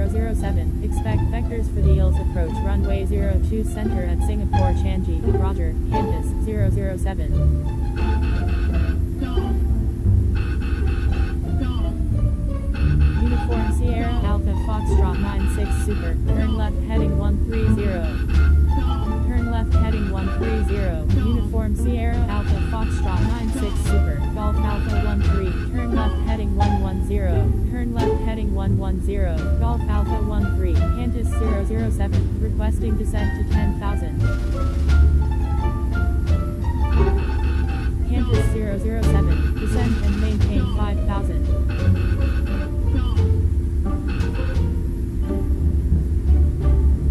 007. Expect vectors for the ILS approach runway 02 center at Singapore Changi. Roger, Qantas 007. Uniform Sierra Alpha Foxtrot 96 Super, turn left heading 130. Turn left heading 130. Uniform Sierra Alpha Foxtrot 96 Super, Golf Alpha 13, turn left heading 110. Turn left heading 110. Golf Alpha 13, Qantas 007, requesting descent to 10,000. Qantas 007, descend and maintain 5,000.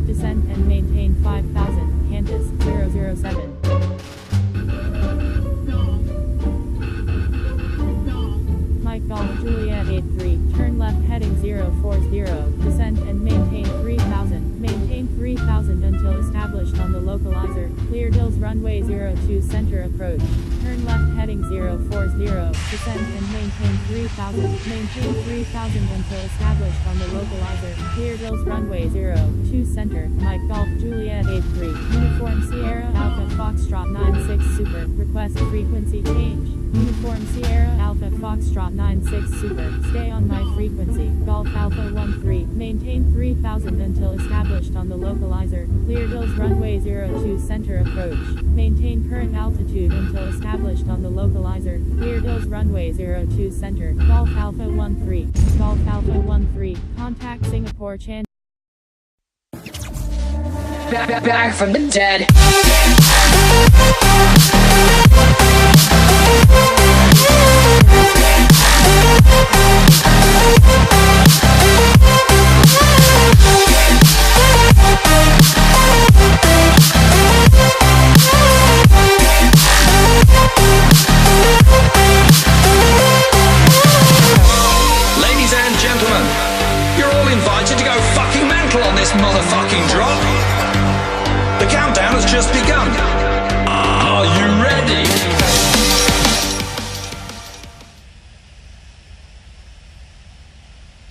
Descend and maintain 5,000, Qantas 007. Mike Golf Juliet 83, turn left heading 040, descend and maintain 3,000, maintain 3,000 until established on the localizer, clear Hills runway 02 center approach, turn left heading 040, descend and maintain 3,000, maintain 3,000 until established on the localizer, clear Hills runway 02 center, Mike Golf Juliet 83, Uniform Sierra Alpha Foxtrot 96 Super, request frequency change. Uniform Sierra Alpha Foxtrot 96 Super, stay on my frequency, Golf Alpha 13, maintain 3000 until established on the localizer, clear Hills runway 02 center approach, maintain current altitude until established on the localizer, clear Hills runway 02 center, Golf Alpha 13, Golf Alpha 13, contact Singapore Changi. Back from the dead. Ladies and gentlemen, you're all invited to go fucking mental on this motherfucking drop. The countdown has just begun. Are you ready?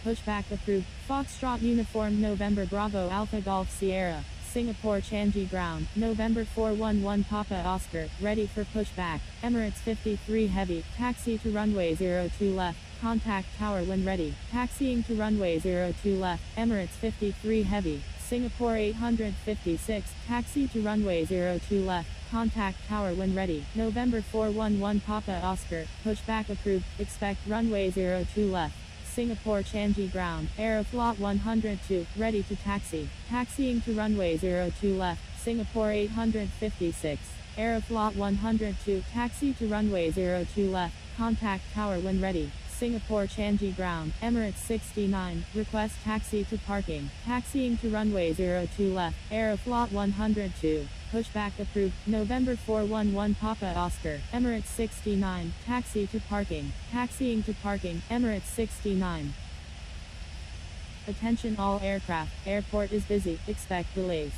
Pushback approved. Foxtrot Uniform November Bravo Alpha Golf Sierra, Singapore Changi ground, November 411 Papa Oscar, ready for pushback. Emirates 53 Heavy, taxi to runway 02 left, contact tower when ready. Taxiing to runway 02 left, Emirates 53 Heavy, Singapore 856, taxi to runway 02 left, contact tower when ready. November 411 Papa Oscar, pushback approved, expect runway 02 left. Singapore Changi ground, Aeroflot 102, ready to taxi. Taxiing to runway 02 left, Singapore 856. Aeroflot 102, taxi to runway 02 left, contact tower when ready. Singapore Changi ground, Emirates 69, request taxi to parking. Taxiing to runway 02 left, Aeroflot 102. Pushback approved. November 411 Papa Oscar, Emirates 69, taxi to parking. Taxiing to parking, Emirates 69. Attention all aircraft, airport is busy, expect delays.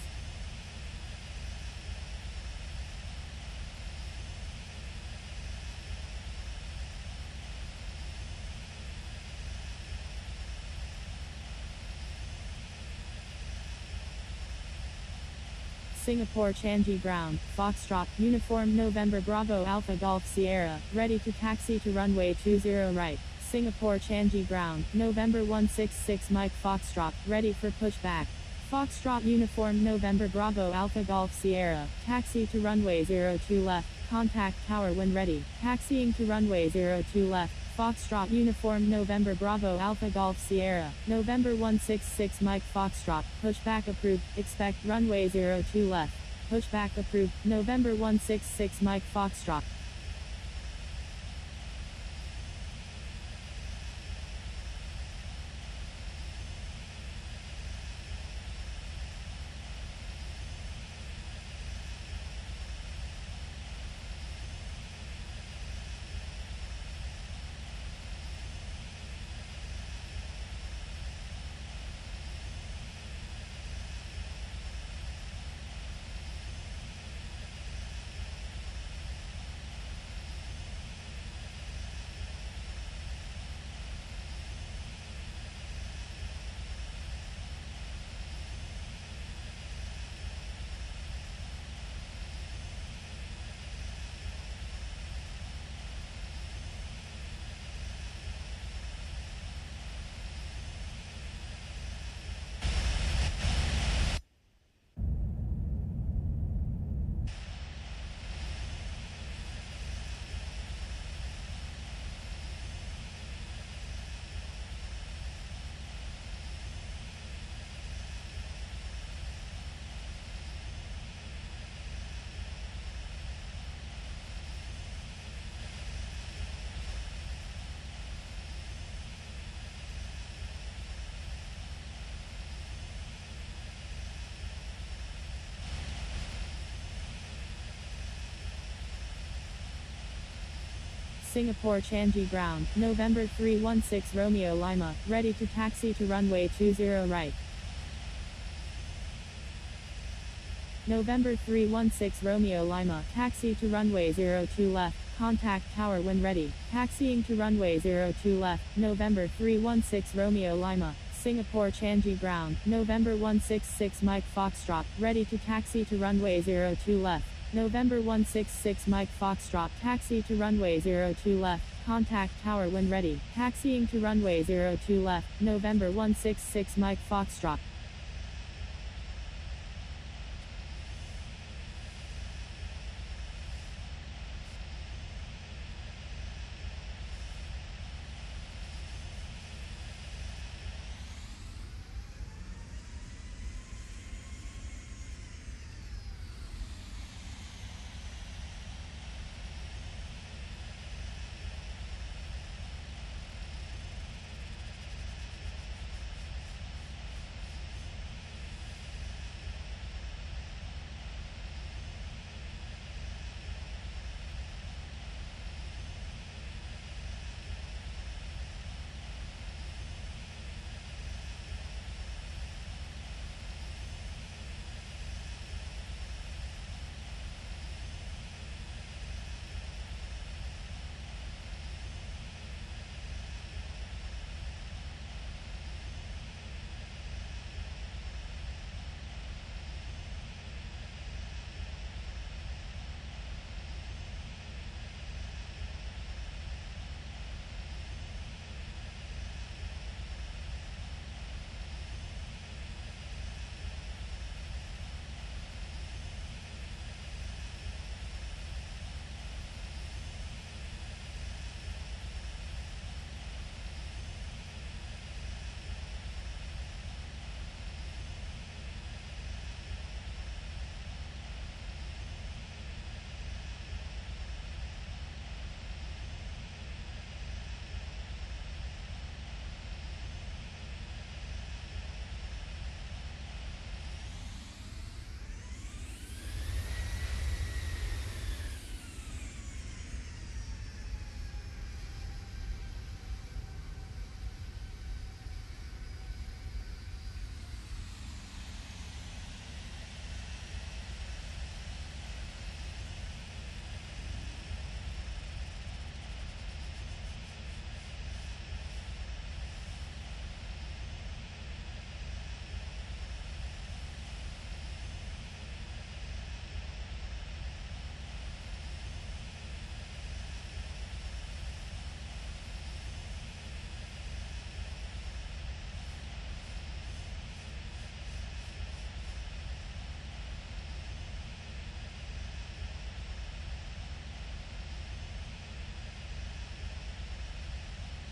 Singapore Changi ground, Foxtrot, Uniform November Bravo Alpha Golf Sierra, ready to taxi to runway 20 right. Singapore Changi ground, November 166 Mike Foxtrot, ready for pushback. Foxtrot Uniform November Bravo Alpha Golf Sierra, taxi to runway 02 left, contact tower when ready. Taxiing to runway 02 left. Foxtrot Uniform November Bravo Alpha Golf Sierra, November 166 Mike Foxtrot, pushback approved, expect runway 02 left. Pushback approved, November 166 Mike Foxtrot. Singapore Changi ground, November 316 Romeo Lima, ready to taxi to runway 20 right. November 316 Romeo Lima, taxi to runway 02 left, contact tower when ready, taxiing to runway 02 left, November 316 Romeo Lima, Singapore Changi ground, November 166 Mike Foxtrot, ready to taxi to runway 02 left, November 166 Mike Foxtrot, taxi to runway 02 left, contact tower when ready, taxiing to runway 02 left, November 166 Mike Foxtrot.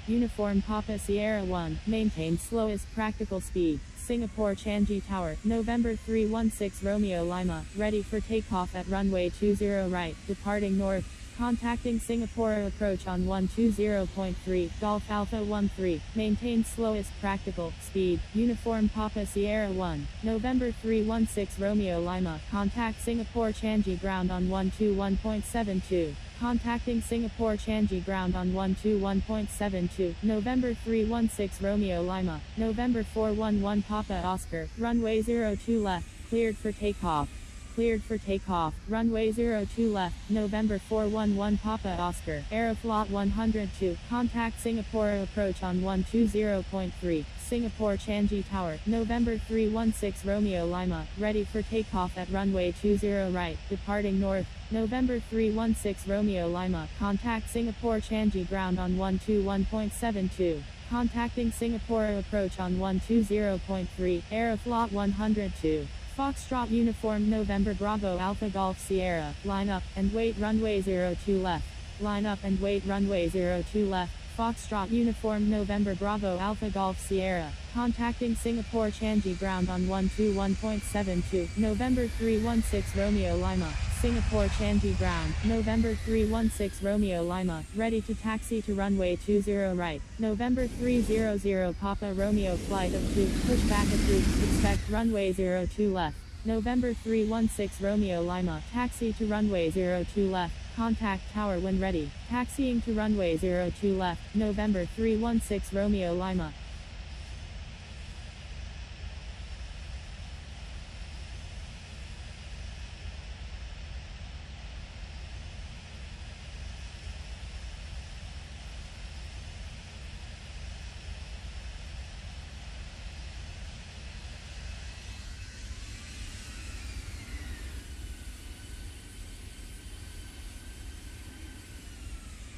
Uniform Papa Sierra 1, maintain slowest practical speed, Singapore Changi Tower, November 316 Romeo Lima, ready for takeoff at runway 20 right, departing north, contacting Singapore approach on 120.3, Golf Alpha 13, maintain slowest practical speed, Uniform Papa Sierra 1, November 316 Romeo Lima, contact Singapore Changi ground on 121.72. Contacting Singapore Changi ground on 121.72, November 316 Romeo Lima, November 411 Papa Oscar, runway 02 left, cleared for takeoff. Cleared for takeoff, runway 02 left, November 411 Papa Oscar, Aeroflot 102, contact Singapore approach on 120.3, Singapore Changi Tower, November 316 Romeo Lima, ready for takeoff at runway 20 right, departing north, November 316 Romeo Lima, contact Singapore Changi ground on 121.72. Contacting Singapore approach on 120.3, Aeroflot 102. Foxtrot uniform November Bravo Alpha Golf Sierra, line up and wait runway 02 left. Line up and wait runway 02 left. Foxtrot uniform November Bravo Alpha Golf Sierra, contacting Singapore Changi ground on 121.72, November 316 Romeo Lima, Singapore Changi ground, November 316 Romeo Lima, ready to taxi to runway 20 right, November 300 Papa Romeo flight of 2, pushback approved, expect runway 02 left. November 316 Romeo Lima, taxi to runway 02 left, contact tower when ready, taxiing to runway 02 left, November 316 Romeo Lima.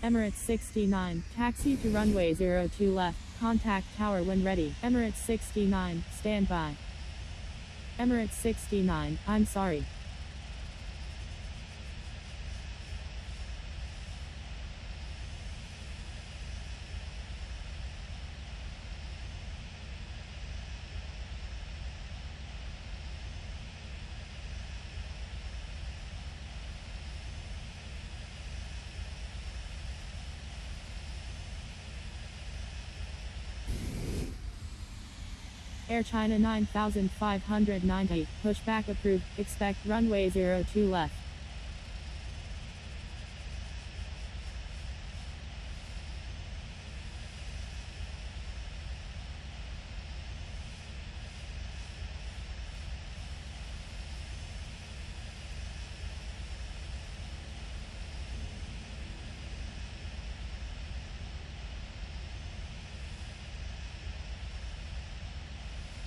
Emirates 69, taxi to runway 02 left, contact tower when ready, Emirates 69, stand by. Emirates 69, I'm sorry. Air China 9590, pushback approved, expect runway 02 left.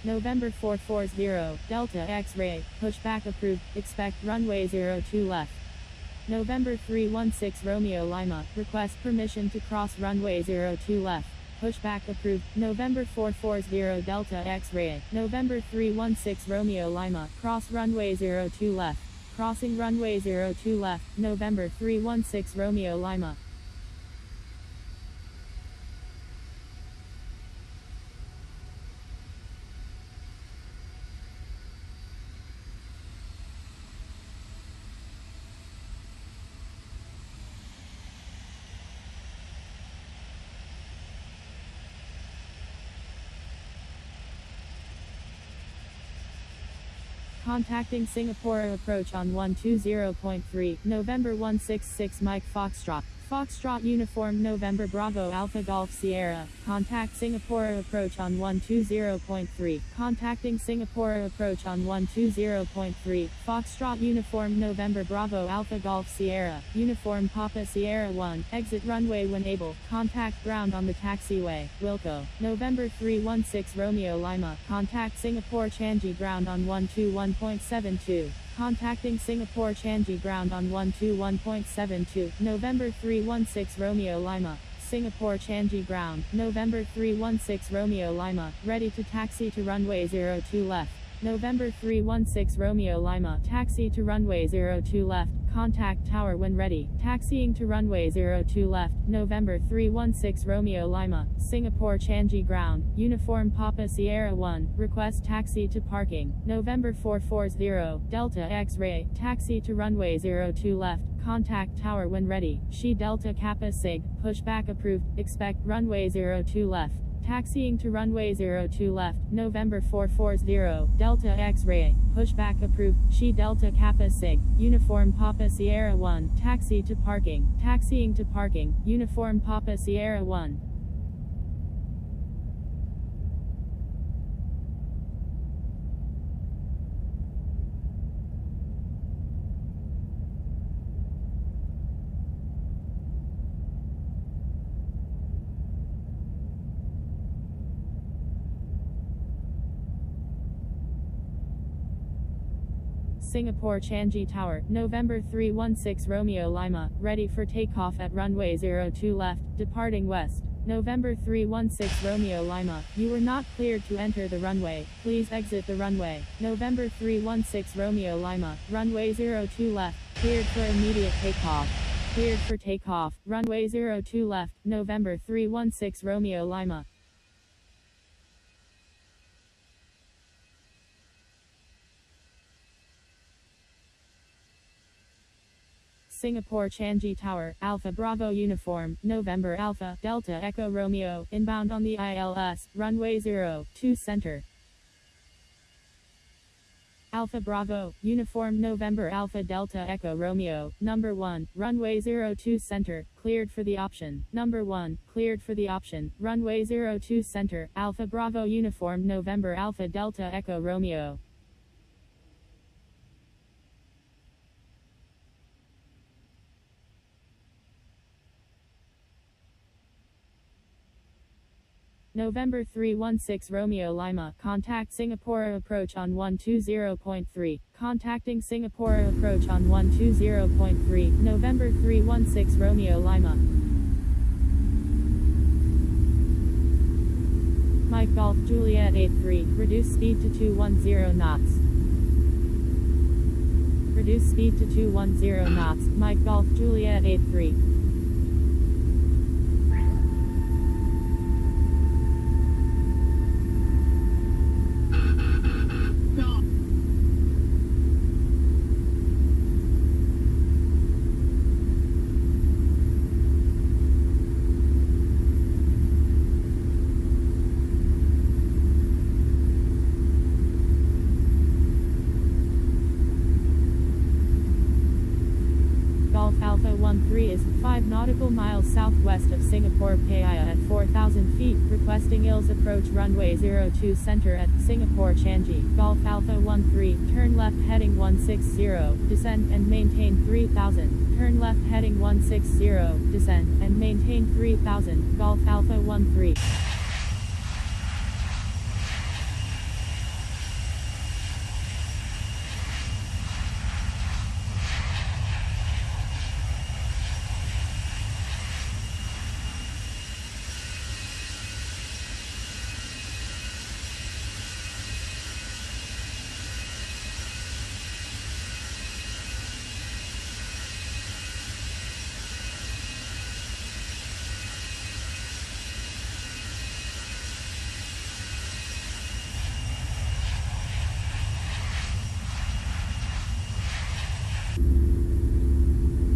November 440, Delta X-ray, pushback approved, expect runway 02 left. November 316 Romeo Lima, request permission to cross runway 02 left. Pushback approved, November 440 Delta X-ray, November 316 Romeo Lima, cross runway 02 left. Crossing runway 02 left, November 316 Romeo Lima. Contacting Singapore approach on 120.3, November 166 Mike Foxtrot. Foxtrot uniform November Bravo Alpha Golf Sierra. Contact Singapore approach on 120.3. Contacting Singapore approach on 120.3. Foxtrot uniform November Bravo Alpha Golf Sierra. Uniform Papa Sierra 1. Exit runway when able. Contact ground on the taxiway. Wilco. November 316 Romeo Lima. Contact Singapore Changi ground on 121.72. Contacting Singapore Changi ground on 121.72, November 316 Romeo Lima. Singapore Changi ground, November 316 Romeo Lima, ready to taxi to runway 02 left. November 316 Romeo Lima, taxi to runway 02 left, contact tower when ready, taxiing to runway 02 left, November 316 Romeo Lima, Singapore Changi ground, uniform Papa Sierra 1, request taxi to parking, November 440, Delta X-ray, taxi to runway 02 left, contact tower when ready, She Delta Kappa Sig, pushback approved, expect runway 02 left. Taxiing to runway 02 left, November 440, Delta X-ray, pushback approved, She Delta Kappa Sig, uniform Papa Sierra 1, taxi to parking, taxiing to parking, uniform Papa Sierra 1. Singapore Changi Tower, November 316 Romeo Lima, ready for takeoff at runway 02 left, departing west. November 316 Romeo Lima, you were not cleared to enter the runway, please exit the runway. November 316 Romeo Lima, runway 02 left, cleared for immediate takeoff. Cleared for takeoff, runway 02 left, November 316 Romeo Lima. Singapore Changi Tower, Alpha Bravo uniform, November Alpha, Delta Echo Romeo, inbound on the ILS, runway 02 center. Alpha Bravo, Uniform November Alpha Delta Echo Romeo, number 1, runway 02 center, cleared for the option, number 1, cleared for the option, runway 02 center, Alpha Bravo Uniform November Alpha Delta Echo Romeo. November 316 Romeo Lima, contact Singapore approach on 120.3, contacting Singapore approach on 120.3, November 316 Romeo Lima. Mike Golf Juliet 83, reduce speed to 210 knots. Reduce speed to 210 knots, Mike Golf Juliet 83. Golf Alpha 13 is 5 nautical miles southwest of Singapore Pattaya at 4,000 feet, requesting ILS approach runway 02 center at Singapore Changi. Golf Alpha 13, turn left heading 160, descend and maintain 3,000. Turn left heading 160, descend and maintain 3,000. Golf Alpha 13.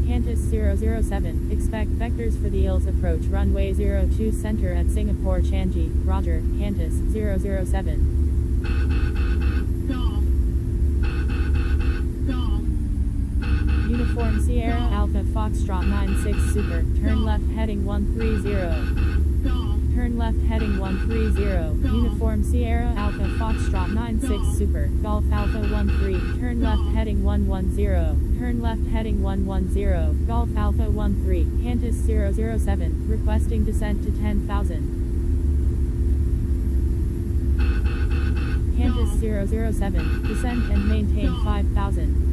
Qantas 007, expect vectors for the ILS approach runway 02 center at Singapore Changi. Roger, Qantas 007. Uniform Sierra Alpha Foxtrot 96 Super, turn left heading 130. Turn left heading 130, Uniform Sierra Alpha Foxtrot 96 Super, Golf Alpha 13, turn left heading 110, turn left heading 110, Golf Alpha 13, Qantas 007, requesting descent to 10,000. Qantas 007, descend and maintain 5,000.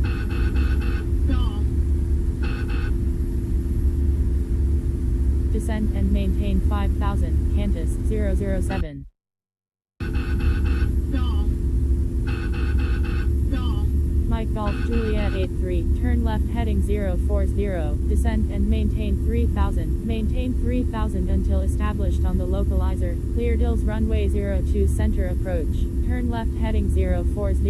Descend and maintain 5,000, Qantas 007. Mike Golf Juliet 83, turn left heading 040, descend and maintain 3,000, maintain 3,000 until established on the localizer, clear ILS runway 02 center approach, turn left heading 040,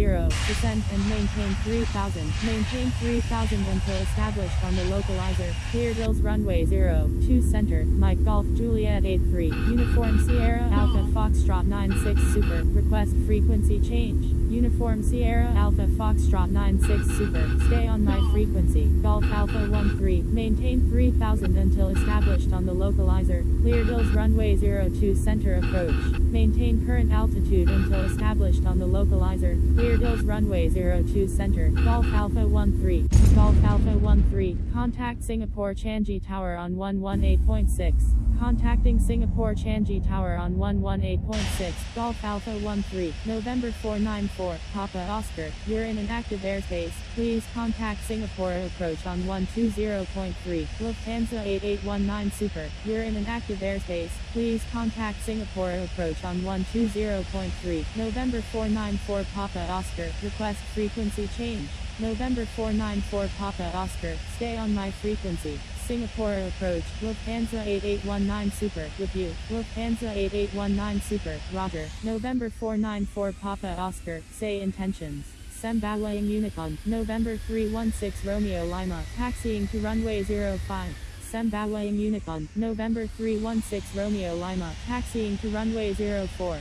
descend and maintain 3,000, maintain 3,000 until established on the localizer, clear ILS runway 02 center, Mike Golf Juliet 83, Uniform Sierra Alpha Foxtrot 96 Super, request frequency change. Uniform Sierra Alpha Foxtrot 96 Super, stay on my frequency. Golf Alpha 13, maintain 3,000 until established on the localizer, clear ILS runway 02 center approach, maintain current altitude until established on the localizer, clear ILS runway 02 center, Golf Alpha 13, Golf Alpha 13, contact Singapore Changi Tower on 118.6. Contacting Singapore Changi Tower on 118.6, Golf Alpha 13, November 494, Papa Oscar, you're in an active airspace, please contact Singapore approach on 120.3, Lufthansa 8819 Super, you're in an active airspace, please contact Singapore approach on 120.3, November 494 Papa Oscar, request frequency change, November 494 Papa Oscar, stay on my frequency. Singapore approach, Lufthansa 8819 Super, with you, Lufthansa 8819 Super, Roger, November 494 Papa Oscar, say intentions. Sembawang Unicorn, November 316 Romeo Lima, taxiing to runway 05. Sembawang Unicorn, November 316 Romeo Lima, taxiing to runway 04.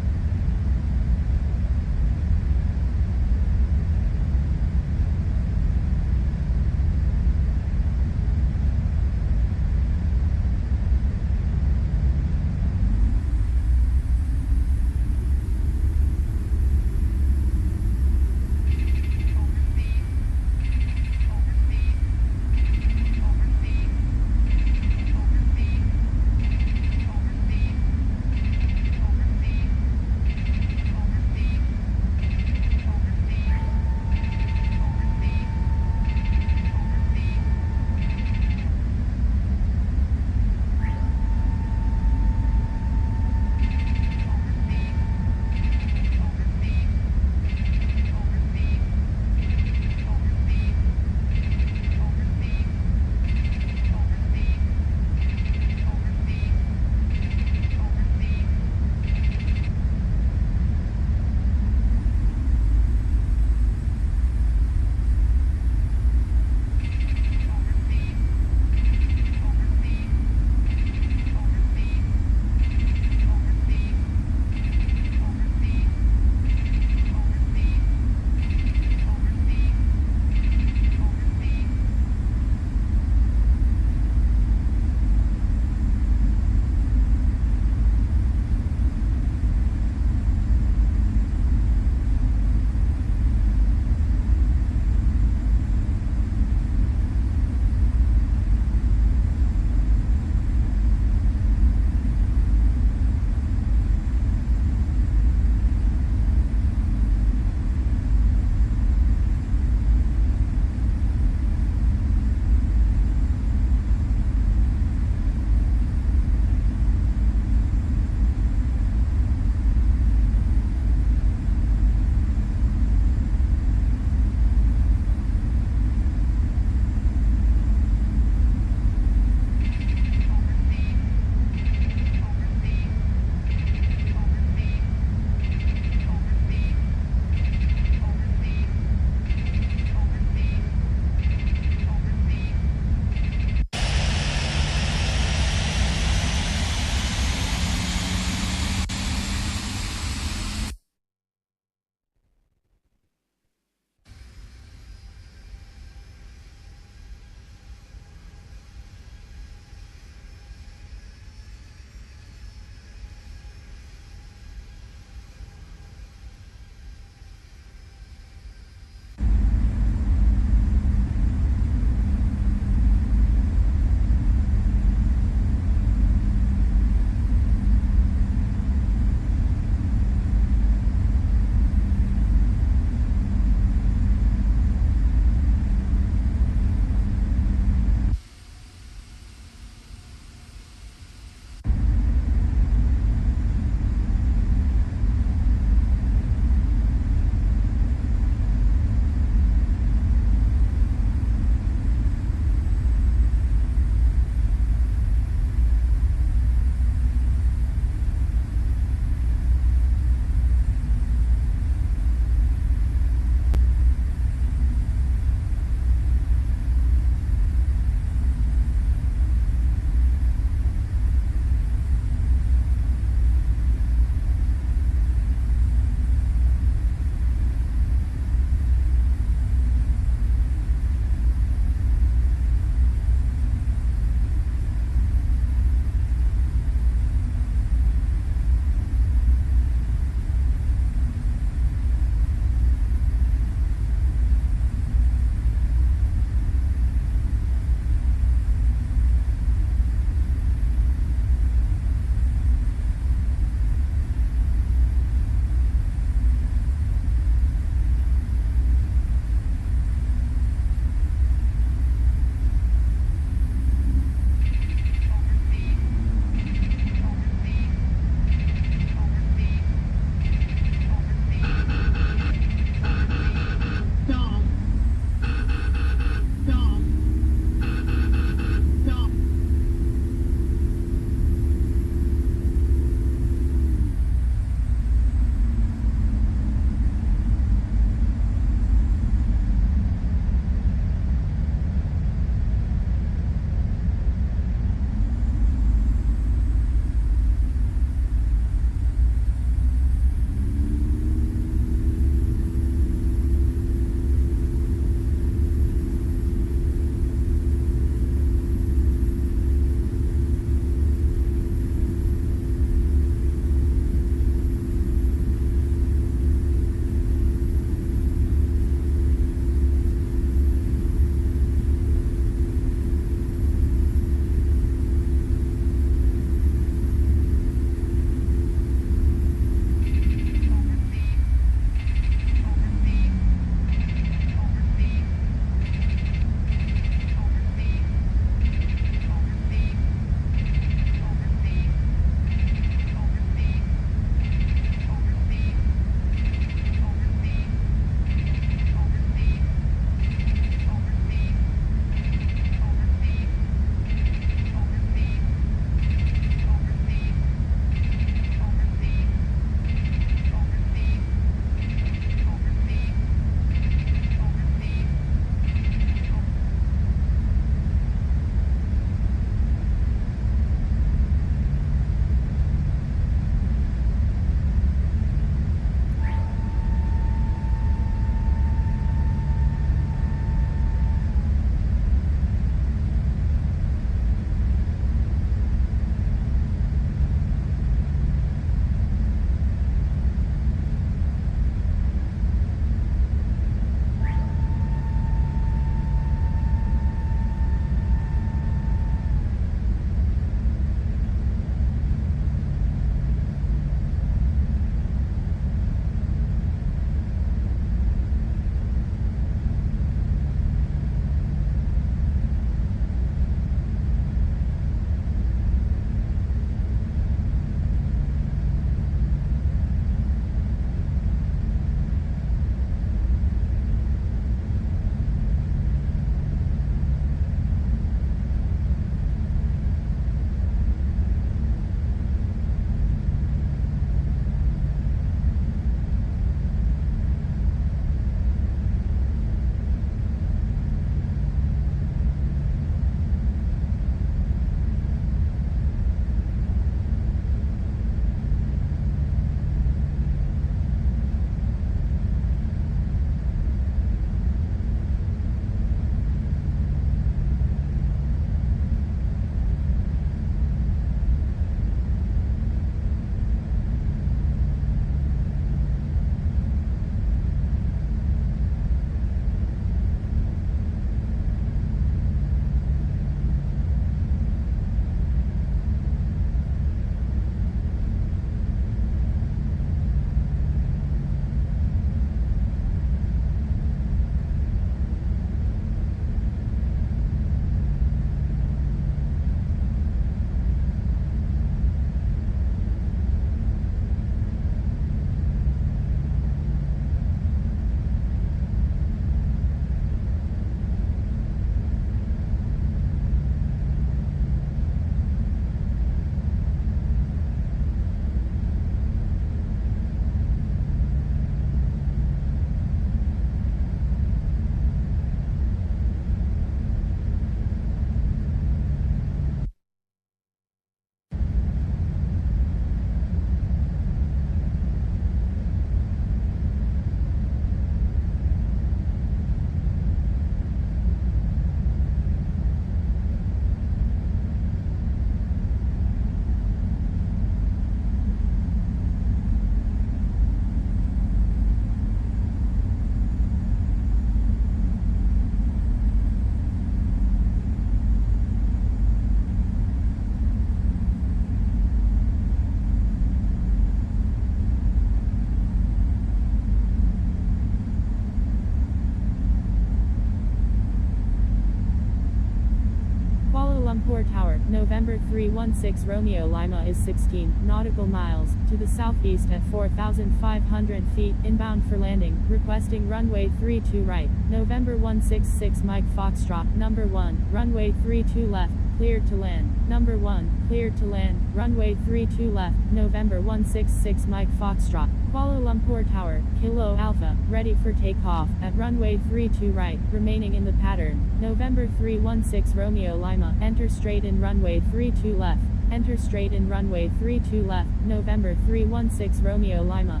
Lumpur Tower, November 316 Romeo Lima is 16 nautical miles to the southeast at 4,500 feet, inbound for landing, requesting runway 32 right, November 166 Mike Foxtrot, number 1, runway 32 left, cleared to land, number 1, cleared to land, runway 32 left, November 166 Mike Foxtrot, Kuala Lumpur Tower, Kilo Alpha, ready for takeoff, at runway 32 right, remaining in the pattern, November 316 Romeo Lima, enter straight in runway 32 left, enter straight in runway 32 left, November 316 Romeo Lima.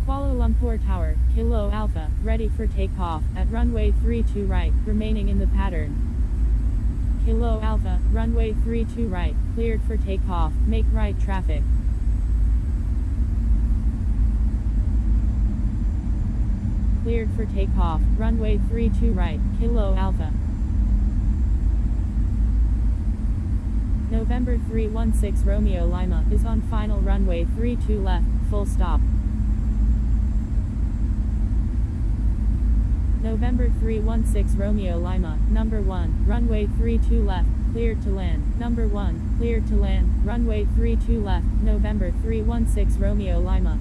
Kuala Lumpur Tower, Kilo Alpha, ready for takeoff, at runway 32 right, remaining in the pattern. Kilo Alpha, runway 32 right, cleared for takeoff, make right traffic. Cleared for takeoff, runway 32 right, Kilo Alpha. November 316 Romeo Lima is on final runway 32 left, full stop. November 316 Romeo Lima, number 1, runway 32 left, cleared to land, number 1, cleared to land, runway 32 left, November 316 Romeo Lima.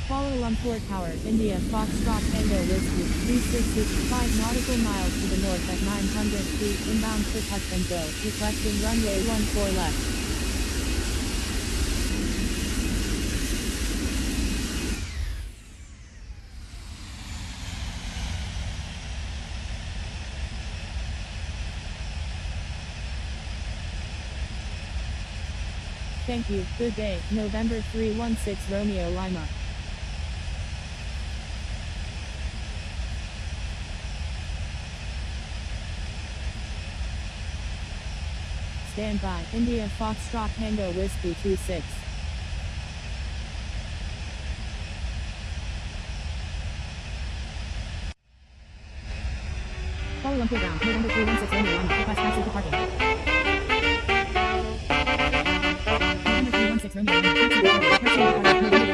Kuala Lumpur Tower, India, Foxtrot Tango Whiskey, 365 nautical miles to the north at 900 feet, inbound for touch and go, requesting runway 14 left. Thank you, good day, November 316 Romeo Lima. stand by. India Foxtrot Tango Whiskey 26. Kuala Lumpur ground, November 316 Romeo 1, request taxi to parking. November 316 Romeo 1, taxi to parking, November